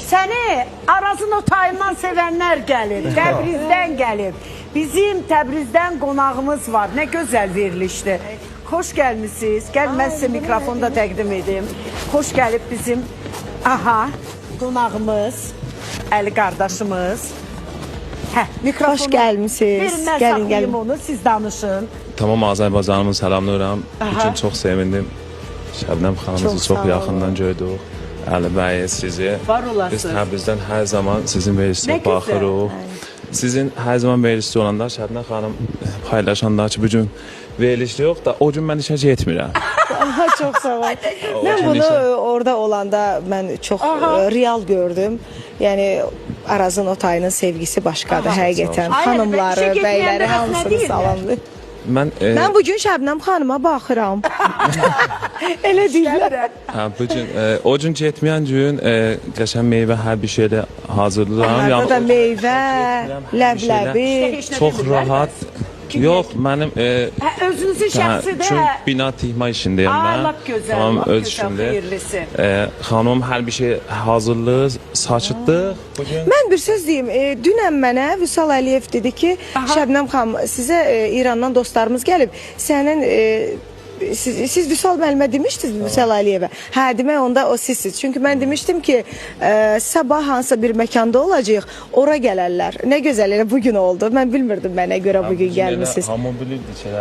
Səni Arazın o tayından sevənlər gəlir, Təbrizdən gəlir. Bizim Təbrizdən qonağımız var, nə gözəl verilişdir. Xoş gəlmişsiniz, gəl mən sizə mikrofonu da təqdim edim. Xoş gəlib bizim, qonağımız, Əli qardaşımız. Mikrofonu. Xoş gəlmişsiniz. Verin, mən saxlayayım onu, siz danışın. Tamam, Azərbaycanımı salamlıyorum. Bugün çox sevindim. Şəbnəm xanımızı çox yaxından gördük. Əli bəy, sizi. Var olasın. Biz Təbrizdən hər zaman sizin verilişinizə baxırıq. Sizin hər zaman verilişi olanda Şəbnəm xanım paylaşanda ki, bugün verilişi yox da o gün mən işə getmirəm. Çox sağ ol. Mən bunu orada olanda mən çox real gördüm. Yəni Arazın o tayının sevgisi başqadır həqiqətən. Xanımları, bəyləri hamısını salamlayır. Mən bugün Şəbnəm xanıma baxıram. Elə deyirlər. Bugün o gün getməyən gün qəşəng meyvə hər bir şeylə hazırlayıram. Orada da meyvə, ləbləbi. Çox rahat. Yox, mənim özünüzün şəxsidir. Çünki bina tihma işindəyəm mən. Lap gözəl, Tamam, lap öz gözəl, işimdə. xeyirlisi. Xanım hər bir şey hazırlıq, saçıdıq. Mən bir söz deyim. Dünən mənə Vüsal Əliyev dedi ki, Şəbnəm xanım, sizə İrandan dostlarımız gəlib. Sənin siz Vüsal müəllimə demişdiniz Vüsal Əliyevə. Hə, demək onda o sizsiniz. Çünki mən demişdim ki, sabah hansısa bir məkanda olacağıq, ora gələrlər. Nə gözəl, elə bugün oldu. Mən bilmirdim mənə görə bugün gəlmişsiniz. Hamı bilirdi ki,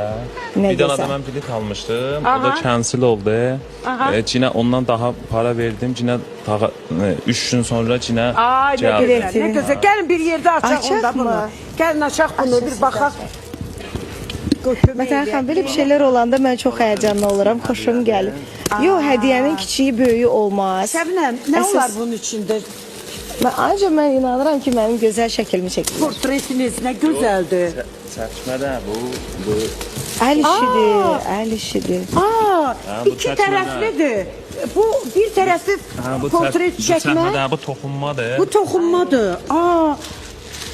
Nə bir dənə gözəl. də mən bilet almışdım. O da cancel oldu. Cinə ondan daha para verdim. Cinə 3 gün sonra Cinə gəldi. Nə gözəl. Gəlin bir yerdə açaq onda bunu. Gəlin açaq bunu, bir baxaq. Mətən xan, belə bir şeylər olanda mən çox həyəcanlı oluram, xoşum gəlir. Yox, hədiyyənin kiçiyi, böyüyü olmaz. Şəbnəm, nə olar bunun içində? Ancaq mən inanıram ki, mənim gözəl şəkilimi çəkilir. Portretiniz nə gözəldir. Çəkmədə bu. Əl işidir, əl işidir. İki tərəflidir. Bu bir tərəfli portret çəkmək. Bu toxunmadır. Bu toxunmadır.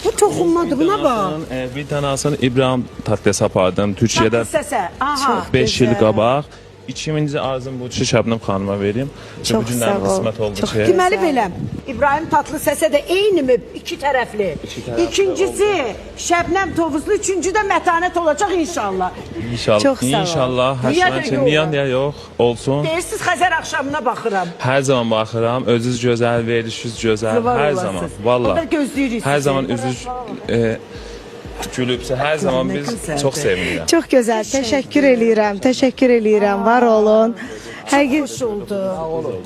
Bu toxunmadır, buna bax. Bir tanəsini İbrahim Tatlıses apardım. Türkiyədə 5 il qabaq. 2000-ci arzum bu ki, Şəbnəm xanıma vereyim. Çox sağ ol. Qismət oldu ki. Deməli belə, İbrahim Tatlıses'e də eyni mi? İki tərəfli. İkincisi Şəbnəm Tovuzlu, üçüncü də mətanət olacaq inşallah. İnşallah. Çox sağ ol. İnşallah. Hər zaman üçün niyə yox olsun. Deyirsiniz Xəzər axşamına baxıram. Hər zaman baxıram. Özünüz gözəl, verilişiniz gözəl. Hər zaman. Vallahi. Hər zaman üzünüz gülübsə, hər zaman biz çox sevinirəm. Çox gözəl, təşəkkür eləyirəm, var olun. Çox xoş oldu.